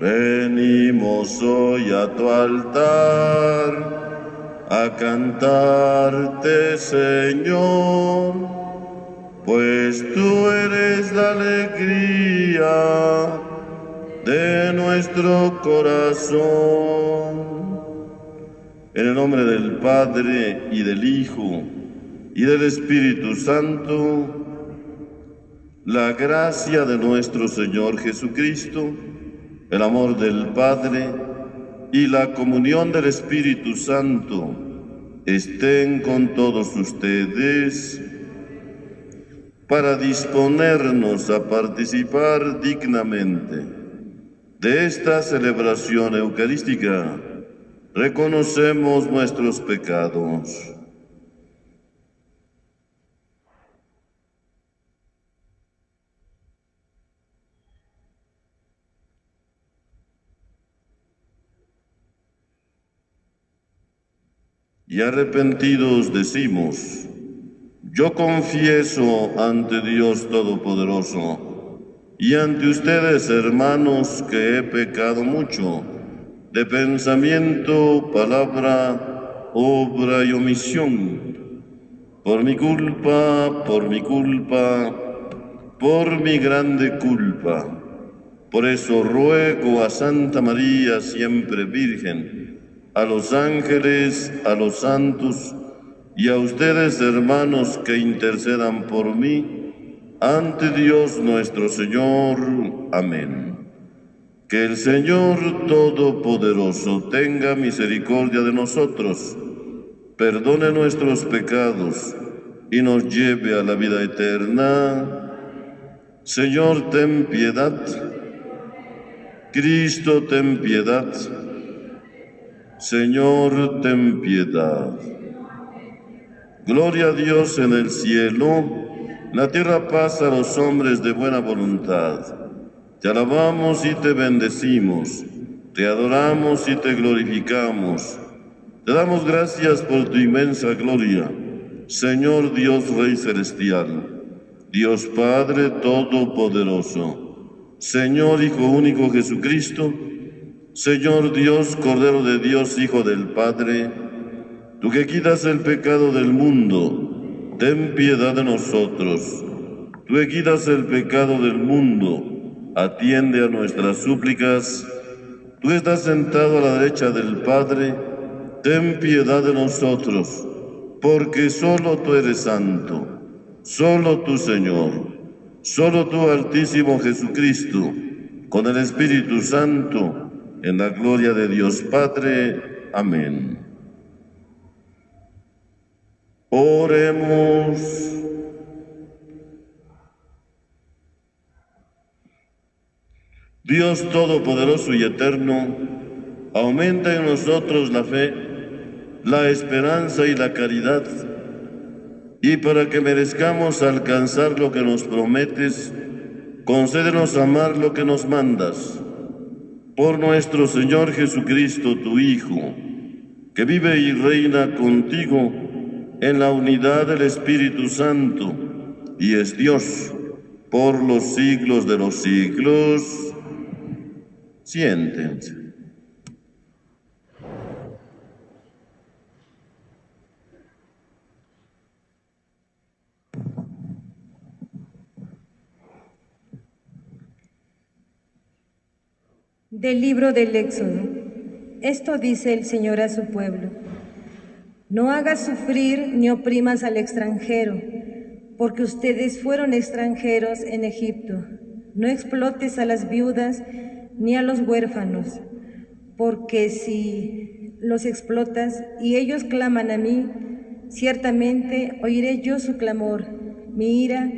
Venimos hoy a tu altar a cantarte, Señor, pues tú eres la alegría de nuestro corazón. En el nombre del Padre, y del Hijo, y del Espíritu Santo, la gracia de nuestro Señor Jesucristo, el amor del Padre y la comunión del Espíritu Santo estén con todos ustedes para disponernos a participar dignamente de esta celebración eucarística. Reconocemos nuestros pecados. Y arrepentidos decimos: yo confieso ante Dios Todopoderoso y ante ustedes, hermanos, que he pecado mucho, de pensamiento, palabra, obra y omisión, por mi culpa, por mi grande culpa. Por eso ruego a Santa María, siempre Virgen, a los ángeles, a los santos y a ustedes, hermanos, que intercedan por mí ante Dios nuestro Señor. Amén. Que el Señor Todopoderoso tenga misericordia de nosotros, perdone nuestros pecados y nos lleve a la vida eterna. Señor, ten piedad. Cristo, ten piedad. Señor, ten piedad. Gloria a Dios en el cielo, la tierra paz a los hombres de buena voluntad. Te alabamos y te bendecimos, te adoramos y te glorificamos. Te damos gracias por tu inmensa gloria, Señor Dios Rey Celestial, Dios Padre Todopoderoso, Señor Hijo único Jesucristo, Señor Dios, Cordero de Dios, Hijo del Padre, tú que quitas el pecado del mundo, ten piedad de nosotros. Tú que quitas el pecado del mundo, atiende a nuestras súplicas. Tú estás sentado a la derecha del Padre, ten piedad de nosotros, porque solo tú eres santo, solo tú, Señor, solo tú, Altísimo Jesucristo, con el Espíritu Santo, en la gloria de Dios Padre. Amén. Oremos. Dios Todopoderoso y Eterno, aumenta en nosotros la fe, la esperanza y la caridad, y para que merezcamos alcanzar lo que nos prometes, concédenos amar lo que nos mandas. Por nuestro Señor Jesucristo, tu Hijo, que vive y reina contigo en la unidad del Espíritu Santo, y es Dios por los siglos de los siglos. Siéntense. Del libro del Éxodo. Esto dice el Señor a su pueblo: no hagas sufrir ni oprimas al extranjero, porque ustedes fueron extranjeros en Egipto. No explotes a las viudas ni a los huérfanos, porque si los explotas y ellos claman a mí, ciertamente oiré yo su clamor, mi ira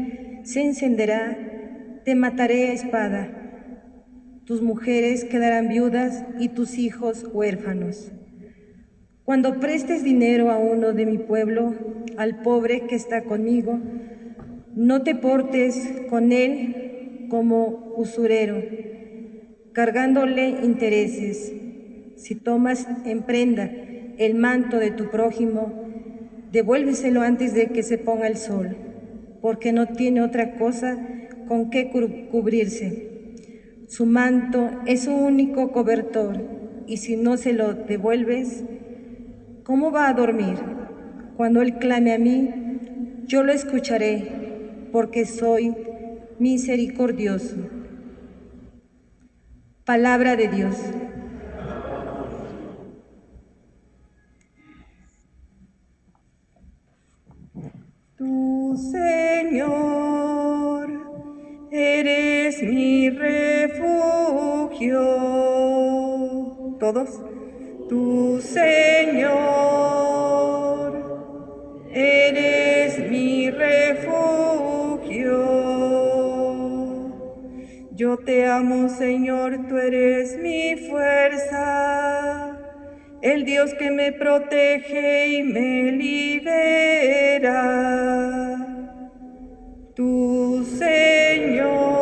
se encenderá, te mataré a espada. Tus mujeres quedarán viudas y tus hijos huérfanos. Cuando prestes dinero a uno de mi pueblo, al pobre que está conmigo, no te portes con él como usurero, cargándole intereses. Si tomas en prenda el manto de tu prójimo, devuélveselo antes de que se ponga el sol, porque no tiene otra cosa con qué cubrirse. Su manto es su único cobertor, y si no se lo devuelves, ¿cómo va a dormir? Cuando Él clame a mí, yo lo escucharé, porque soy misericordioso. Palabra de Dios. Tú, Señor, eres mi refugio. ¿Todos? Tú, Señor, eres mi refugio. Yo te amo, Señor, tú eres mi fuerza, el Dios que me protege y me libera. Tú, Señor,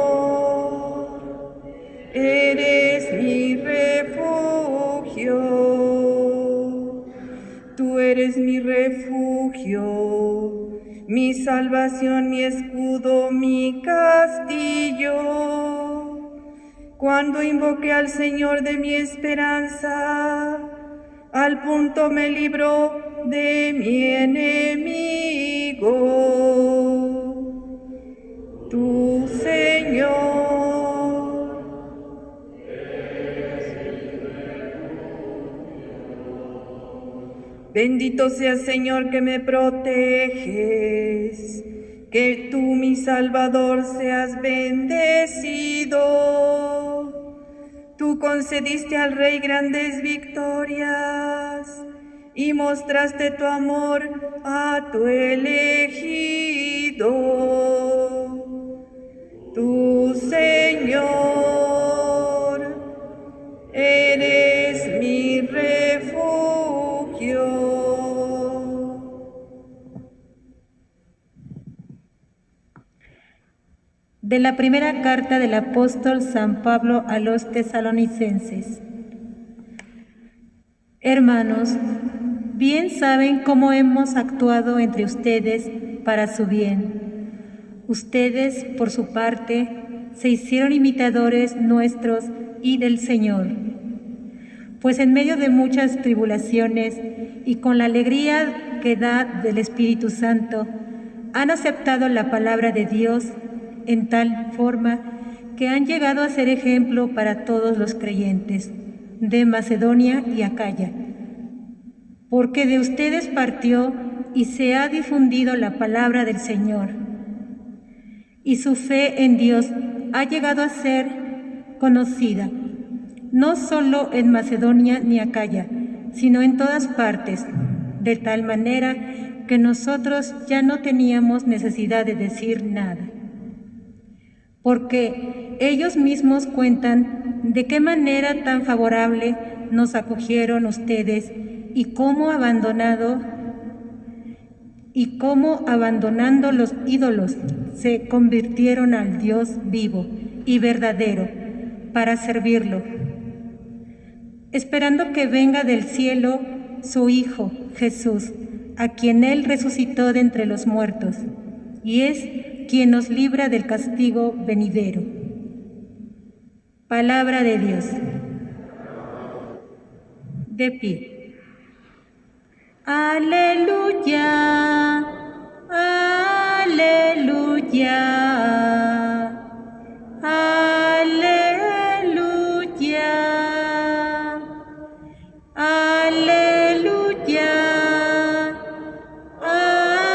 eres mi refugio. Tú eres mi refugio, mi salvación, mi escudo, mi castillo. Cuando invoqué al Señor de mi esperanza, al punto me libró de mi enemigo. Tú, Señor, bendito seas, Señor, que me proteges, que tú, mi Salvador, seas bendecido. Tú concediste al Rey grandes victorias y mostraste tu amor a tu elegido. Tú, Señor, eres mi refugio. De la primera carta del apóstol San Pablo a los tesalonicenses. Hermanos, bien saben cómo hemos actuado entre ustedes para su bien. Ustedes, por su parte, se hicieron imitadores nuestros y del Señor. Pues en medio de muchas tribulaciones y con la alegría que da del Espíritu Santo, han aceptado la palabra de Dios en tal forma que han llegado a ser ejemplo para todos los creyentes de Macedonia y Acaya, porque de ustedes partió y se ha difundido la palabra del Señor, y su fe en Dios ha llegado a ser conocida, no solo en Macedonia ni Acaya, sino en todas partes, de tal manera que nosotros ya no teníamos necesidad de decir nada. Porque ellos mismos cuentan de qué manera tan favorable nos acogieron ustedes y cómo abandonando los ídolos se convirtieron al Dios vivo y verdadero para servirlo, esperando que venga del cielo su Hijo Jesús, a quien Él resucitó de entre los muertos, y es quien nos libra del castigo venidero. Palabra de Dios. De pie. Aleluya, aleluya, aleluya, aleluya,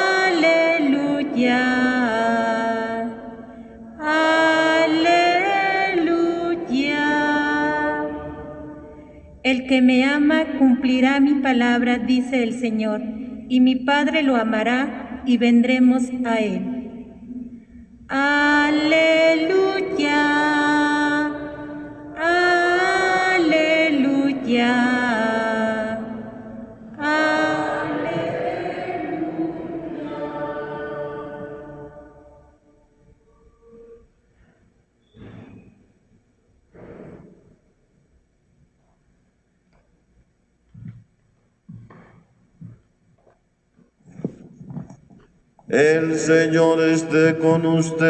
aleluya. El que me ama cumplirá mi palabra, dice el Señor, y mi Padre lo amará y vendremos a él. Aleluya, aleluya. El Señor esté con ustedes.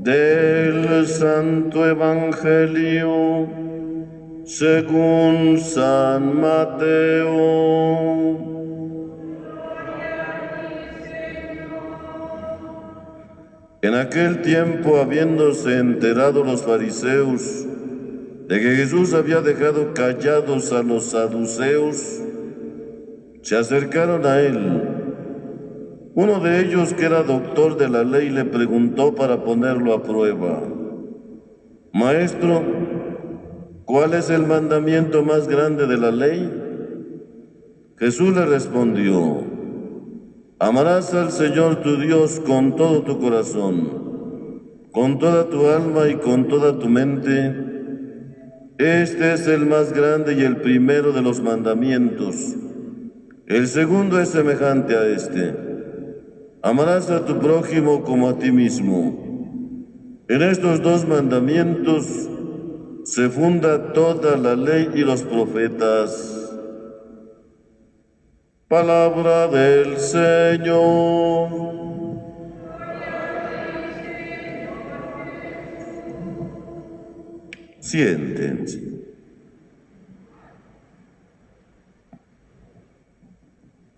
del Santo Evangelio según San Mateo. En aquel tiempo, habiéndose enterado los fariseos de que Jesús había dejado callados a los saduceos, se acercaron a él. Uno de ellos, que era doctor de la ley, le preguntó para ponerlo a prueba: Maestro, ¿cuál es el mandamiento más grande de la ley? Jesús le respondió: amarás al Señor tu Dios con todo tu corazón, con toda tu alma y con toda tu mente. Este es el más grande y el primero de los mandamientos. El segundo es semejante a este: amarás a tu prójimo como a ti mismo. En estos dos mandamientos se funda toda la ley y los profetas. Palabra del Señor. Siéntense.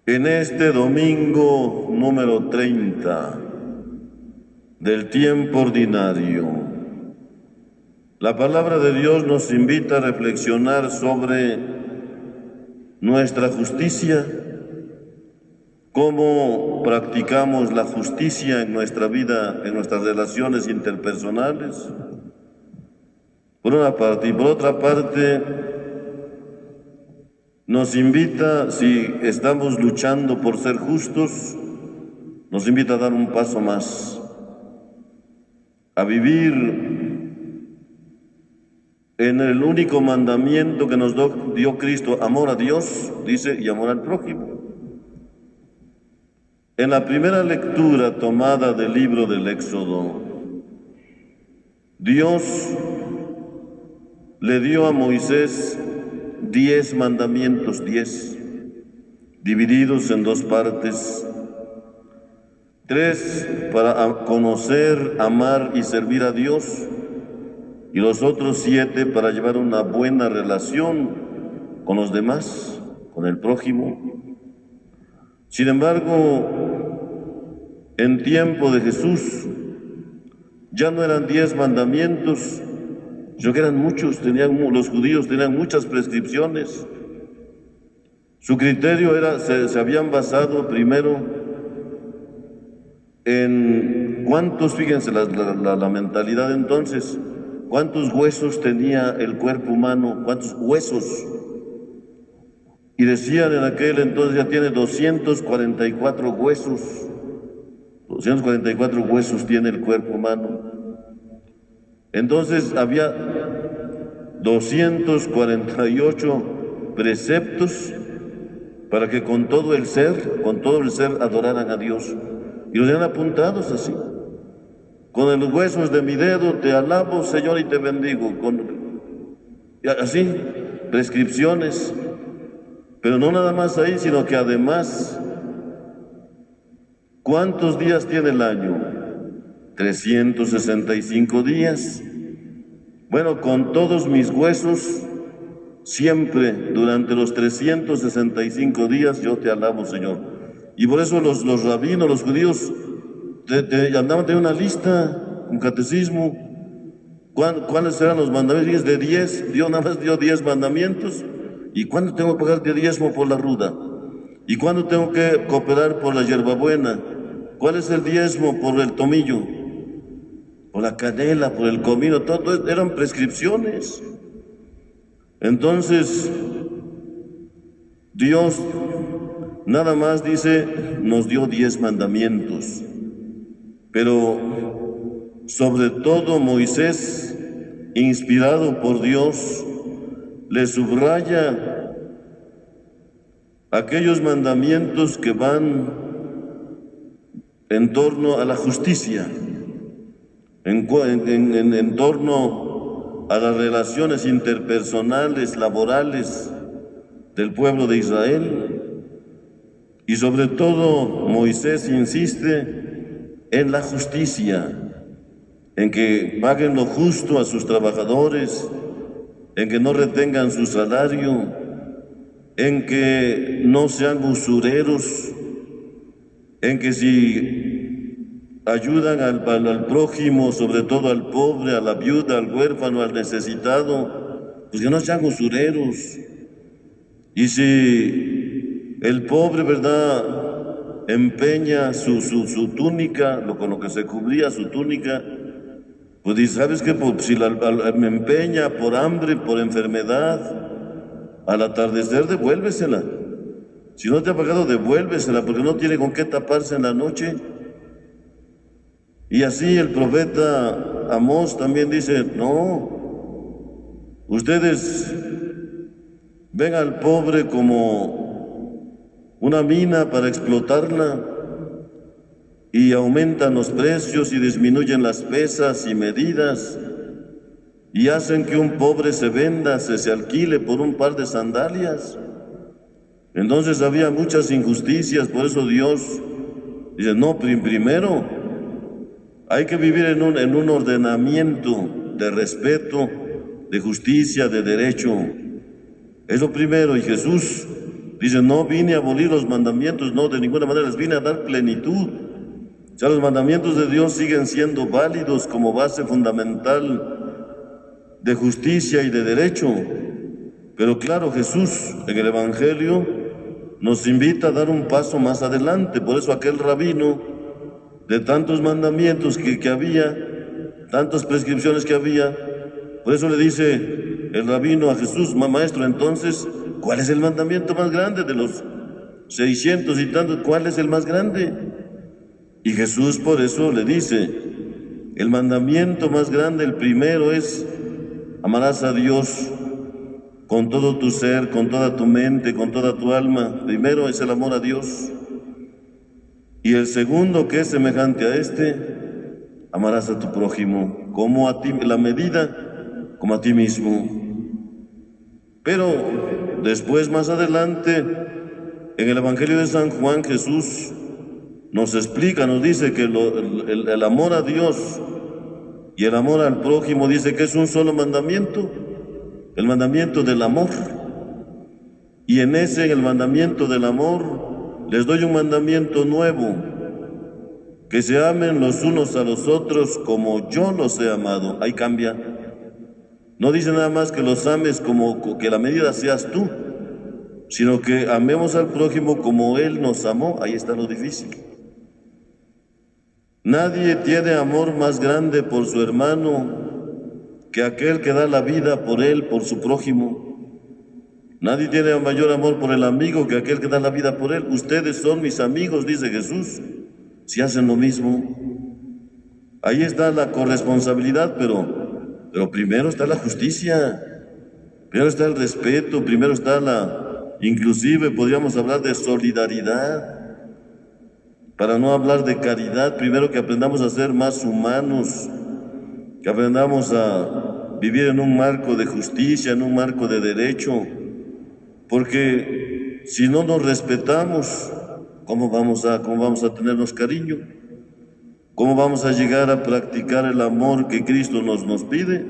En este domingo número 30 del tiempo ordinario, la palabra de Dios nos invita a reflexionar sobre nuestra justicia, cómo practicamos la justicia en nuestra vida, en nuestras relaciones interpersonales, por una parte, y por otra parte, nos invita, si estamos luchando por ser justos, nos invita a dar un paso más, a vivir en el único mandamiento que nos dio Cristo: amor a Dios, dice, y amor al prójimo. En la primera lectura tomada del libro del Éxodo, Dios le dio a Moisés 10 mandamientos, 10, divididos en dos partes: 3 para conocer, amar y servir a Dios, y los otros 7 para llevar una buena relación con los demás, con el prójimo. Sin embargo, en tiempo de Jesús ya no eran 10 mandamientos, sino que eran muchos. Los judíos tenían muchas prescripciones. Su criterio era, se habían basado primero en cuántos, fíjense la mentalidad entonces, cuántos huesos tenía el cuerpo humano, cuántos huesos. Y decían en aquel entonces: ya tiene 244 huesos. 244 huesos tiene el cuerpo humano. Entonces había 248 preceptos para que con todo el ser adoraran a Dios. Y los tenían apuntados así: con los huesos de mi dedo te alabo, Señor, y te bendigo. Así, prescripciones. Pero no nada más ahí, sino que además, ¿cuántos días tiene el año? 365 días. Bueno, con todos mis huesos, siempre, durante los 365 días, yo te alabo, Señor. Y por eso los rabinos, los judíos, andaban de una lista, un catecismo. ¿Cuáles eran los mandamientos? De 10, Dios nada más dio 10 mandamientos. ¿Y cuándo tengo que pagar de diezmo por la ruda? ¿Y cuándo tengo que cooperar por la hierbabuena? ¿Cuál es el diezmo por el tomillo? Por la canela, por el comino. Todo eran prescripciones. Entonces, Dios nada más dice, nos dio 10 mandamientos. Pero sobre todo Moisés, inspirado por Dios, le subraya aquellos mandamientos que van en torno a la justicia, en torno a las relaciones interpersonales, laborales del pueblo de Israel. Y sobre todo Moisés insiste en la justicia, en que paguen lo justo a sus trabajadores, en que no retengan su salario, en que no sean usureros, en que si ayudan al prójimo, sobre todo al pobre, a la viuda, al huérfano, al necesitado, pues que no sean usureros. Y si el pobre, ¿verdad?, empeña su túnica, con lo que se cubría su túnica, pues dice, ¿sabes qué? Si me empeña por hambre, por enfermedad, al atardecer devuélvesela. Si no te ha pagado, devuélvesela, porque no tiene con qué taparse en la noche. Y así el profeta Amós también dice, no, ustedes ven al pobre como una mina para explotarla y aumentan los precios y disminuyen las pesas y medidas y hacen que un pobre se venda, se alquile por un par de sandalias. Entonces había muchas injusticias, por eso Dios dice, no, primero hay que vivir en un ordenamiento de respeto, de justicia, de derecho. Es lo primero. Y Jesús dice, no vine a abolir los mandamientos, no, de ninguna manera, les vine a dar plenitud. O sea, los mandamientos de Dios siguen siendo válidos como base fundamental de justicia y de derecho. Pero claro, Jesús en el Evangelio nos invita a dar un paso más adelante. Por eso aquel rabino, de tantos mandamientos que había, tantas prescripciones que había, por eso le dice el rabino a Jesús, maestro, entonces, ¿cuál es el mandamiento más grande de los 600 y tantos? ¿Cuál es el más grande? Y Jesús por eso le dice, el mandamiento más grande, el primero es, amarás a Dios con todo tu ser, con toda tu mente, con toda tu alma. Primero es el amor a Dios. Y el segundo, que es semejante a este, amarás a tu prójimo, como a ti, la medida, como a ti mismo. Pero después, más adelante, en el Evangelio de San Juan, Jesús nos explica, nos dice que el amor a Dios y el amor al prójimo, dice que es un solo mandamiento, el mandamiento del amor. Y en el mandamiento del amor, les doy un mandamiento nuevo, que se amen los unos a los otros como yo los he amado. Ahí cambia. No dice nada más que los ames como que la medida seas tú, sino que amemos al prójimo como Él nos amó. Ahí está lo difícil. Nadie tiene amor más grande por su hermano que aquel que da la vida por él, por su prójimo. Nadie tiene mayor amor por el amigo que aquel que da la vida por él. Ustedes son mis amigos, dice Jesús, si hacen lo mismo. Ahí está la corresponsabilidad, pero primero está la justicia, primero está el respeto, primero está inclusive podríamos hablar de solidaridad. Para no hablar de caridad, primero que aprendamos a ser más humanos, que aprendamos a vivir en un marco de justicia, en un marco de derecho, porque si no nos respetamos, ¿cómo vamos a tenernos cariño? ¿Cómo vamos a llegar a practicar el amor que Cristo nos pide?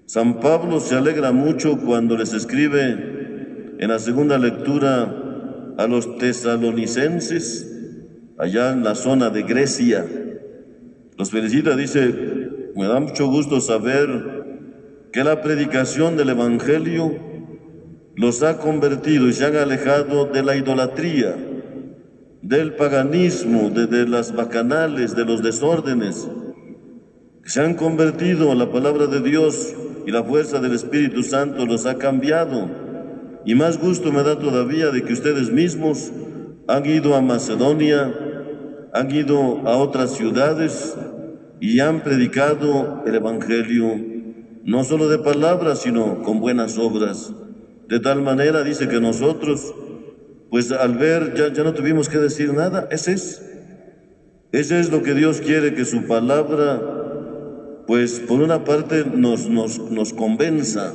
San Pablo se alegra mucho cuando les escribe en la segunda lectura a los tesalonicenses, allá en la zona de Grecia. Los felicita, dice, me da mucho gusto saber que la predicación del Evangelio los ha convertido y se han alejado de la idolatría, del paganismo, de las bacanales, de los desórdenes. Se han convertido a la palabra de Dios y la fuerza del Espíritu Santo los ha cambiado. Y más gusto me da todavía de que ustedes mismos han ido a Macedonia, han ido a otras ciudades y han predicado el Evangelio, no solo de palabras, sino con buenas obras. De tal manera, dice que nosotros, pues al ver, ya no tuvimos que decir nada. Ese es lo que Dios quiere, que su palabra, pues por una parte nos convenza,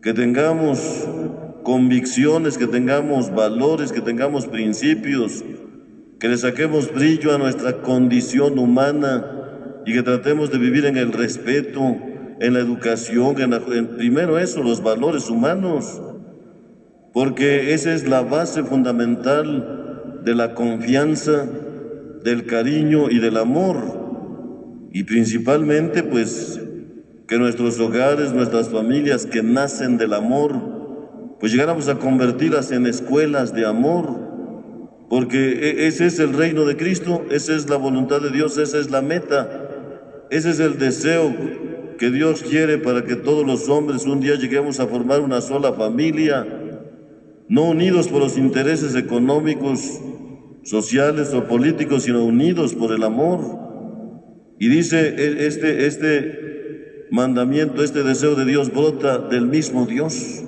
que tengamos convicciones, que tengamos valores, que tengamos principios, que le saquemos brillo a nuestra condición humana y que tratemos de vivir en el respeto, en la educación, primero eso, los valores humanos, porque esa es la base fundamental de la confianza, del cariño y del amor. Y principalmente, pues, que nuestros hogares, nuestras familias que nacen del amor, pues llegáramos a convertirlas en escuelas de amor, porque ese es el reino de Cristo, esa es la voluntad de Dios, esa es la meta, ese es el deseo que Dios quiere para que todos los hombres un día lleguemos a formar una sola familia, no unidos por los intereses económicos, sociales o políticos, sino unidos por el amor. Y dice, este mandamiento, este deseo de Dios brota del mismo Dios.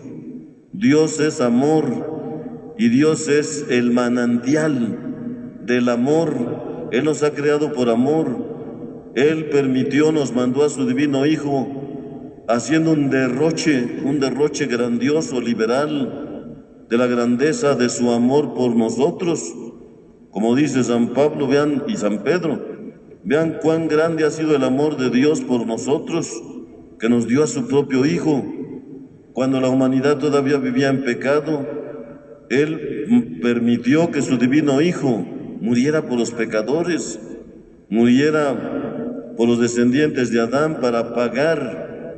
Dios es amor y Dios es el manantial del amor. Él nos ha creado por amor. Él permitió, nos mandó a su divino Hijo, haciendo un derroche grandioso, liberal, de la grandeza de su amor por nosotros. Como dice San Pablo, vean, y San Pedro, vean cuán grande ha sido el amor de Dios por nosotros, que nos dio a su propio Hijo. Cuando la humanidad todavía vivía en pecado, Él permitió que su divino Hijo muriera por los pecadores, muriera por los descendientes de Adán, para pagar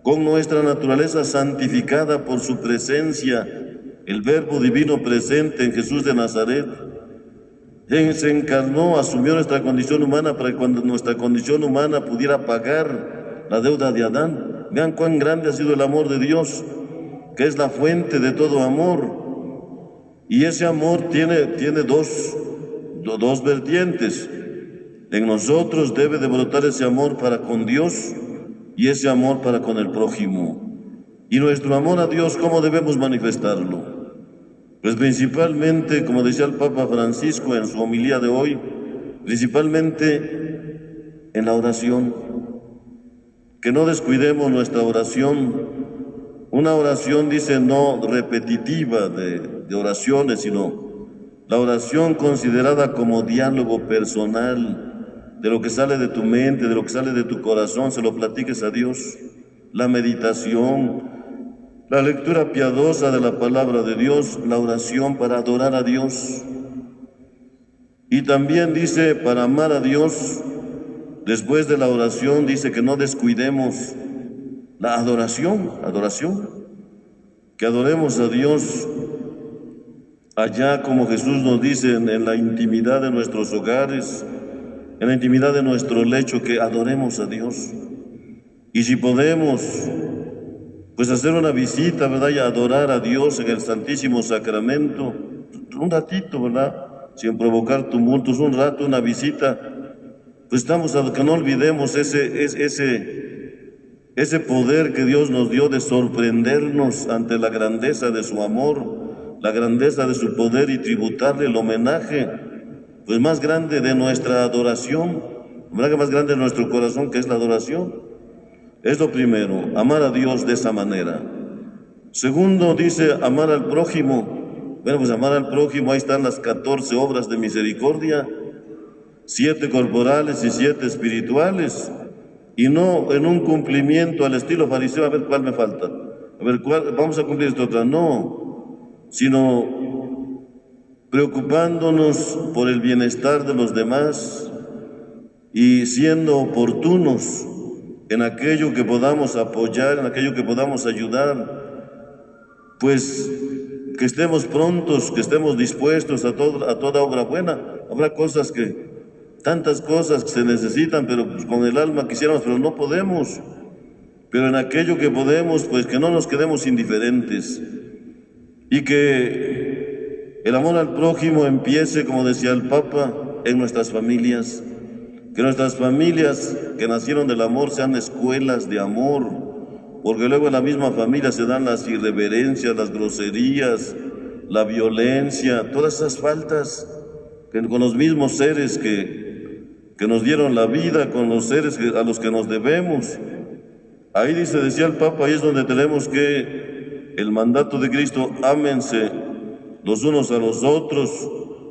con nuestra naturaleza santificada por su presencia, el Verbo divino presente en Jesús de Nazaret. Él se encarnó, asumió nuestra condición humana para que cuando nuestra condición humana pudiera pagar la deuda de Adán. Vean cuán grande ha sido el amor de Dios, que es la fuente de todo amor. Y ese amor tiene dos vertientes. En nosotros debe de brotar ese amor para con Dios y ese amor para con el prójimo. Y nuestro amor a Dios, ¿cómo debemos manifestarlo? Pues principalmente, como decía el Papa Francisco en su homilía de hoy, principalmente en la oración. Que no descuidemos nuestra oración. Una oración, dice, no repetitiva de oraciones, sino la oración considerada como diálogo personal, de lo que sale de tu mente, de lo que sale de tu corazón, se lo platiques a Dios. La meditación, la lectura piadosa de la palabra de Dios, la oración para adorar a Dios. Y también dice, para amar a Dios, después de la oración, dice que no descuidemos la adoración, que adoremos a Dios allá, como Jesús nos dice, en la intimidad de nuestros hogares, en la intimidad de nuestro lecho, que adoremos a Dios. Y si podemos, pues hacer una visita, ¿verdad? Y adorar a Dios en el Santísimo Sacramento, un ratito, ¿verdad? Sin provocar tumultos, un rato, una visita. Pues que no olvidemos ese poder que Dios nos dio de sorprendernos ante la grandeza de su amor, la grandeza de su poder, y tributarle el homenaje, pues más grande de nuestra adoración, ¿verdad? Más grande de nuestro corazón, que es la adoración. Es lo primero, amar a Dios de esa manera. Segundo, dice, amar al prójimo. Bueno, pues amar al prójimo, ahí están las 14 obras de misericordia, 7 corporales y 7 espirituales, y no en un cumplimiento al estilo fariseo, a ver cuál me falta, a ver cuál, vamos a cumplir esta otra, no, sino preocupándonos por el bienestar de los demás y siendo oportunos en aquello que podamos apoyar, en aquello que podamos ayudar, pues que estemos prontos, que estemos dispuestos a toda obra buena. Habrá tantas cosas que se necesitan, pero pues con el alma quisiéramos, pero no podemos. Pero en aquello que podemos, pues que no nos quedemos indiferentes. Y que el amor al prójimo empiece, como decía el Papa, en nuestras familias. Que nuestras familias que nacieron del amor sean escuelas de amor, porque luego en la misma familia se dan las irreverencias, las groserías, la violencia, todas esas faltas con los mismos seres que nos dieron la vida, con los seres a los que nos debemos. Ahí decía el Papa, ahí es donde tenemos que, el mandato de Cristo, ámense los unos a los otros,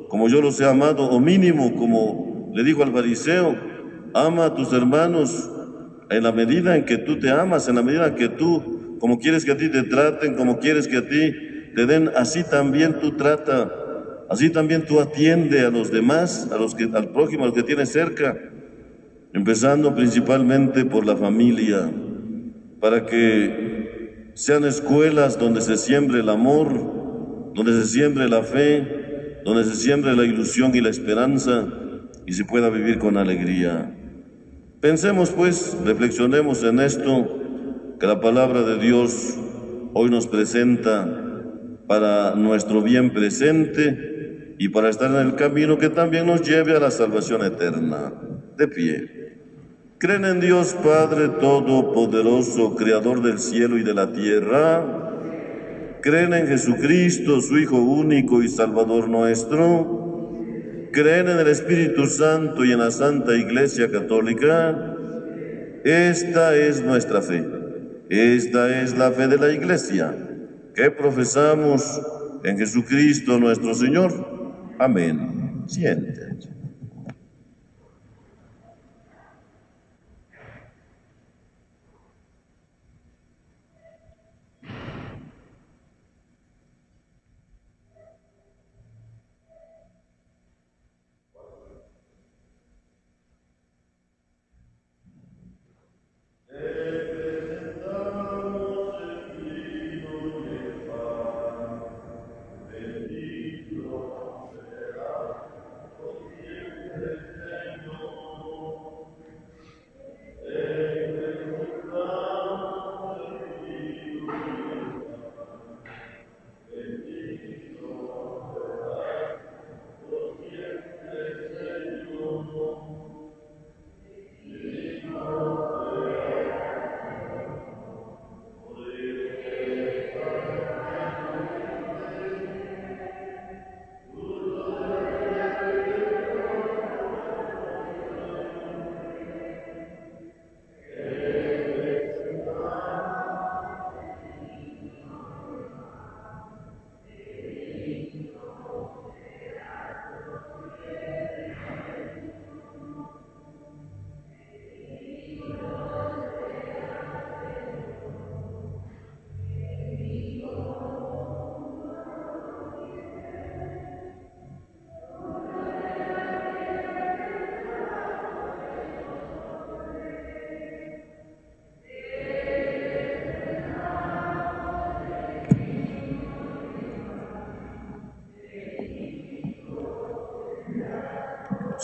como yo los he amado, o mínimo, como le dijo al fariseo, ama a tus hermanos en la medida en que tú te amas, en la medida en que tú, como quieres que a ti te traten, como quieres que a ti te den, así también tú trata, así también tú atiende a los demás, al prójimo, a los que tienes cerca, empezando principalmente por la familia, para que sean escuelas donde se siembre el amor, donde se siembre la fe, donde se siembre la ilusión y la esperanza, y se pueda vivir con alegría. Pensemos pues, reflexionemos en esto que la palabra de Dios hoy nos presenta para nuestro bien presente y para estar en el camino que también nos lleve a la salvación eterna. De pie. ¿Creen en Dios Padre Todopoderoso, Creador del cielo y de la tierra? ¿Creen en Jesucristo, su Hijo único y Salvador nuestro? ¿Creen en el Espíritu Santo y en la Santa Iglesia Católica? Esta es nuestra fe. Esta es la fe de la Iglesia, que profesamos en Jesucristo nuestro Señor. Amén. Siéntense.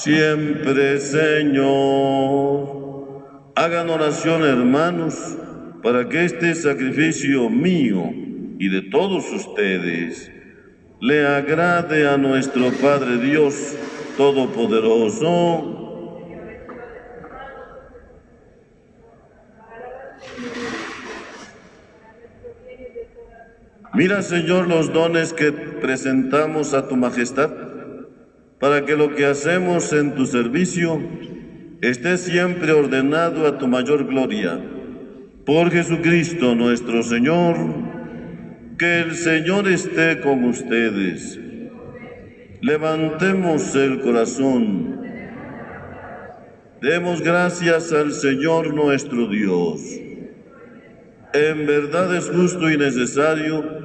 Siempre, Señor, hagan oración, hermanos, para que este sacrificio mío y de todos ustedes le agrade a nuestro Padre Dios Todopoderoso. Mira, Señor, los dones que presentamos a tu majestad, para que lo que hacemos en tu servicio esté siempre ordenado a tu mayor gloria. Por Jesucristo nuestro Señor, que el Señor esté con ustedes. Levantemos el corazón. Demos gracias al Señor nuestro Dios. En verdad es justo y necesario,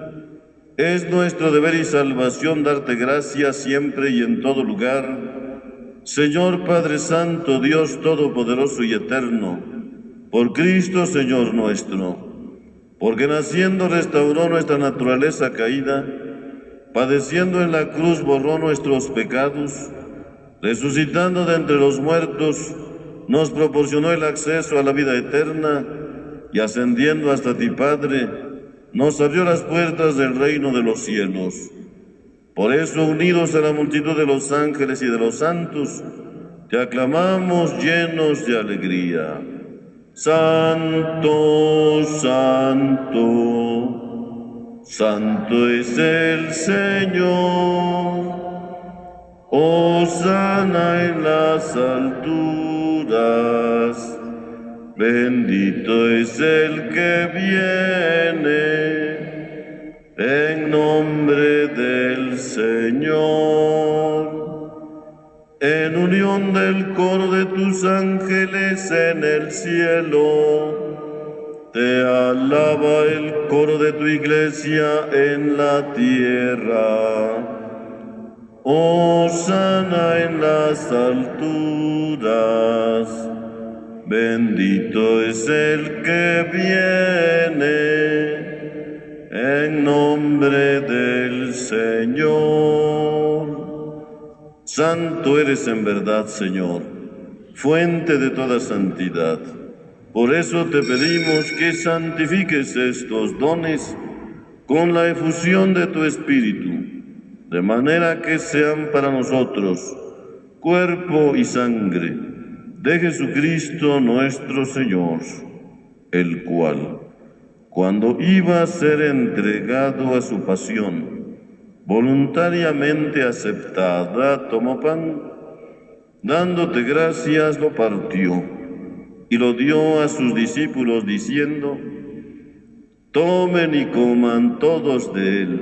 es nuestro deber y salvación darte gracias siempre y en todo lugar, Señor Padre Santo, Dios Todopoderoso y Eterno, por Cristo Señor nuestro, porque naciendo restauró nuestra naturaleza caída, padeciendo en la cruz borró nuestros pecados, resucitando de entre los muertos, nos proporcionó el acceso a la vida eterna y ascendiendo hasta ti, Padre, nos abrió las puertas del reino de los cielos. Por eso, unidos a la multitud de los ángeles y de los santos, te aclamamos llenos de alegría. Santo, santo, santo es el Señor. Hosana en las alturas. Bendito es el que viene en nombre del Señor. en unión del coro de tus ángeles en el cielo, te alaba el coro de tu iglesia en la tierra. Hosana en las alturas, bendito es el que viene en nombre del Señor. Santo eres en verdad, Señor, fuente de toda santidad. Por eso te pedimos que santifiques estos dones con la efusión de tu Espíritu, de manera que sean para nosotros cuerpo y sangre de Jesucristo nuestro Señor, el cual, cuando iba a ser entregado a su pasión, voluntariamente aceptada, tomó pan, dándote gracias, lo partió y lo dio a sus discípulos, diciendo: tomen y coman todos de él,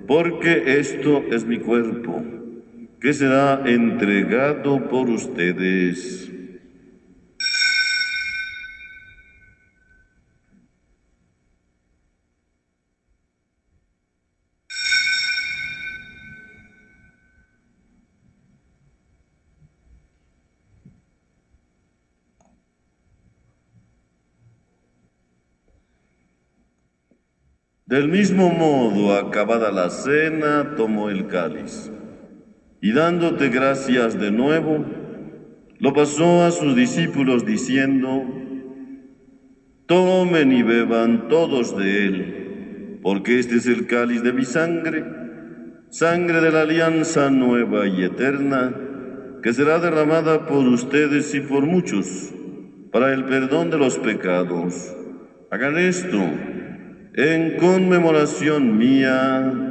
porque esto es mi cuerpo, que será entregado por ustedes. Del mismo modo, acabada la cena, tomó el cáliz, y dándote gracias de nuevo, lo pasó a sus discípulos, diciendo: tomen y beban todos de él, porque este es el cáliz de mi sangre, sangre de la alianza nueva y eterna, que será derramada por ustedes y por muchos, para el perdón de los pecados. Hagan esto en conmemoración mía.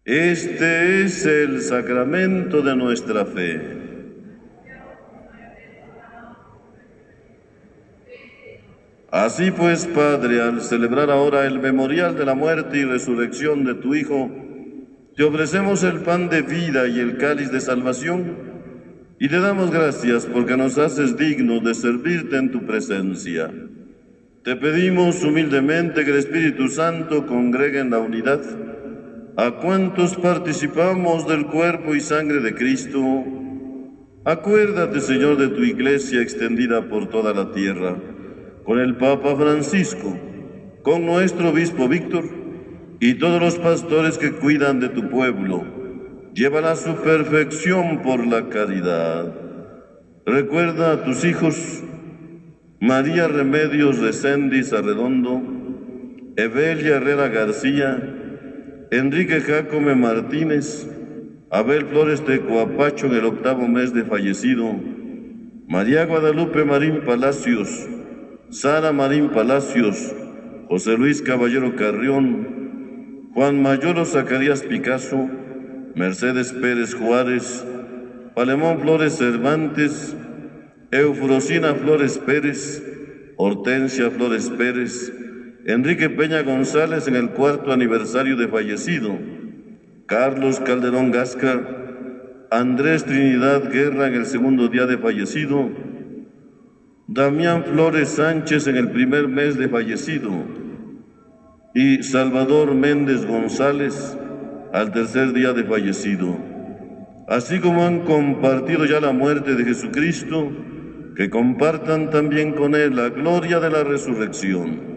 Este es el sacramento de nuestra fe. Así pues, Padre, al celebrar ahora el memorial de la muerte y resurrección de tu Hijo, te ofrecemos el pan de vida y el cáliz de salvación, y te damos gracias porque nos haces dignos de servirte en tu presencia. Te pedimos humildemente que el Espíritu Santo congregue en la unidad a cuantos participamos del cuerpo y sangre de Cristo. Acuérdate, Señor, de tu iglesia extendida por toda la tierra, con el Papa Francisco, con nuestro obispo Víctor y todos los pastores que cuidan de tu pueblo. Llévala a su perfección por la caridad. Recuerda a tus hijos, María Remedios Recendis Arredondo, Evelia Herrera García, Enrique Jacome Martínez, Abel Flores Tecoapacho en el 8º mes de fallecido, María Guadalupe Marín Palacios, Sara Marín Palacios, José Luis Caballero Carrión, Juan Mayolo Zacarías Picasso, Mercedes Pérez Juárez, Palemón Flores Cervantes, Eufrosina Flores Pérez, Hortensia Flores Pérez, Enrique Peña González en el 4º aniversario de fallecido, Carlos Calderón Gasca, Andrés Trinidad Guerra en el 2º día de fallecido, Damián Flores Sánchez en el 1er mes de fallecido y Salvador Méndez González al 3er día de fallecido. Así como han compartido ya la muerte de Jesucristo, que compartan también con él la gloria de la resurrección.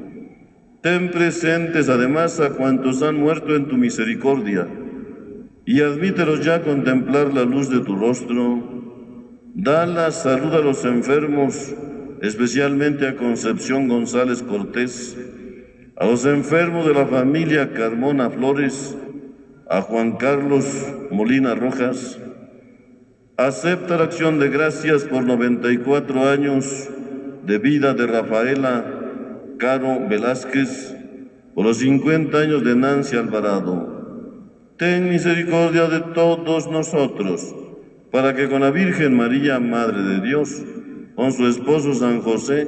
Ten presentes además a cuantos han muerto en tu misericordia, y admítelos ya a contemplar la luz de tu rostro. Da la salud a los enfermos, especialmente a Concepción González Cortés, a los enfermos de la familia Carmona Flores, a Juan Carlos Molina Rojas. Acepta la acción de gracias por 94 años de vida de Rafaela Caro Velázquez, por los 50 años de Nancy Alvarado. Ten misericordia de todos nosotros, para que con la Virgen María, Madre de Dios, con su esposo San José,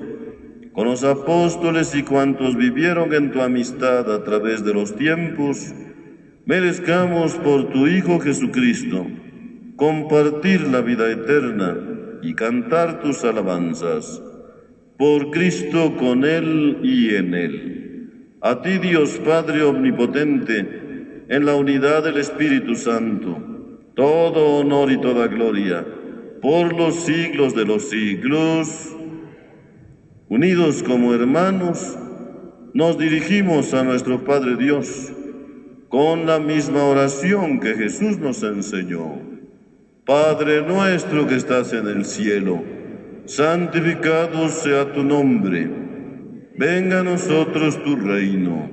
con los apóstoles y cuantos vivieron en tu amistad a través de los tiempos, merezcamos por tu Hijo Jesucristo compartir la vida eterna y cantar tus alabanzas. Por Cristo, con Él y en Él. A ti, Dios Padre Omnipotente, en la unidad del Espíritu Santo, todo honor y toda gloria, por los siglos de los siglos. Unidos como hermanos, nos dirigimos a nuestro Padre Dios, con la misma oración que Jesús nos enseñó. Padre nuestro que estás en el cielo, santificado sea tu nombre. Venga a nosotros tu reino.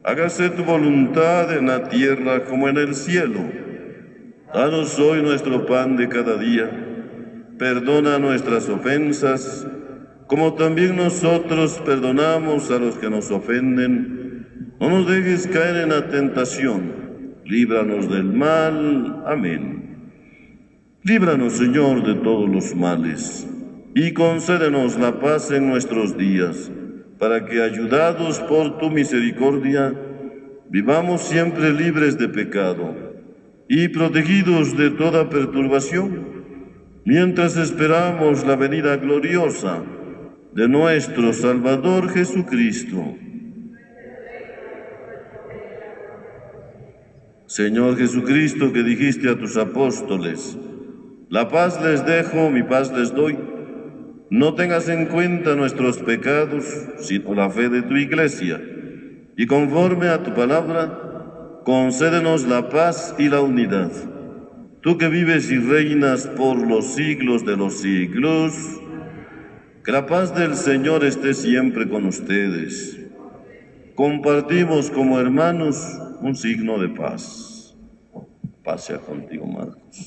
Hágase tu voluntad en la tierra como en el cielo. Danos hoy nuestro pan de cada día. Perdona nuestras ofensas, como también nosotros perdonamos a los que nos ofenden. No nos dejes caer en la tentación. Líbranos del mal. Amén. Líbranos, Señor, de todos los males, y concédenos la paz en nuestros días, para que, ayudados por tu misericordia, vivamos siempre libres de pecado y protegidos de toda perturbación, mientras esperamos la venida gloriosa de nuestro Salvador Jesucristo. Señor Jesucristo, que dijiste a tus apóstoles: la paz les dejo, mi paz les doy. No tengas en cuenta nuestros pecados, sino la fe de tu Iglesia. Y conforme a tu palabra, concédenos la paz y la unidad. Tú que vives y reinas por los siglos de los siglos, que la paz del Señor esté siempre con ustedes. Compartimos como hermanos un signo de paz. Paz sea contigo, Marcos.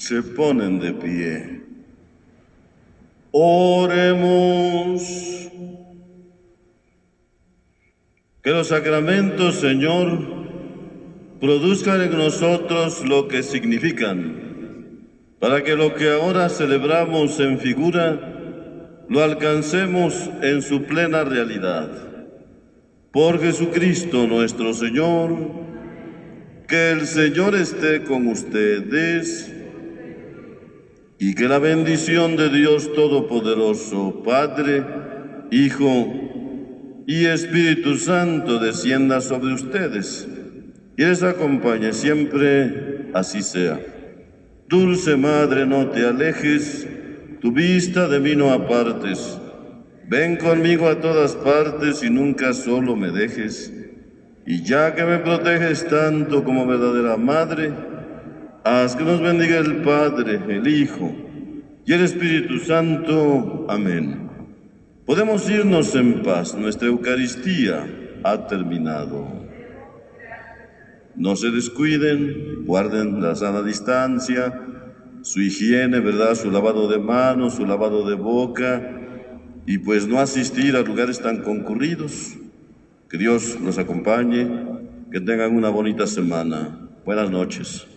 se ponen de pie. Oremos. Que los sacramentos, Señor, produzcan en nosotros lo que significan, para que lo que ahora celebramos en figura lo alcancemos en su plena realidad. Por Jesucristo nuestro Señor, que el Señor esté con ustedes y que la bendición de Dios Todopoderoso, Padre, Hijo y Espíritu Santo descienda sobre ustedes y les acompañe siempre, así sea. Dulce Madre, no te alejes, tu vista de mí no apartes. Ven conmigo a todas partes y nunca solo me dejes. Y ya que me proteges tanto como verdadera Madre, haz que nos bendiga el Padre, el Hijo y el Espíritu Santo. Amén. Podemos irnos en paz, nuestra Eucaristía ha terminado. No se descuiden, guarden la sana distancia, su higiene, ¿verdad? Su lavado de manos, su lavado de boca, y pues no asistir a lugares tan concurridos. Que Dios los acompañe, que tengan una bonita semana. Buenas noches.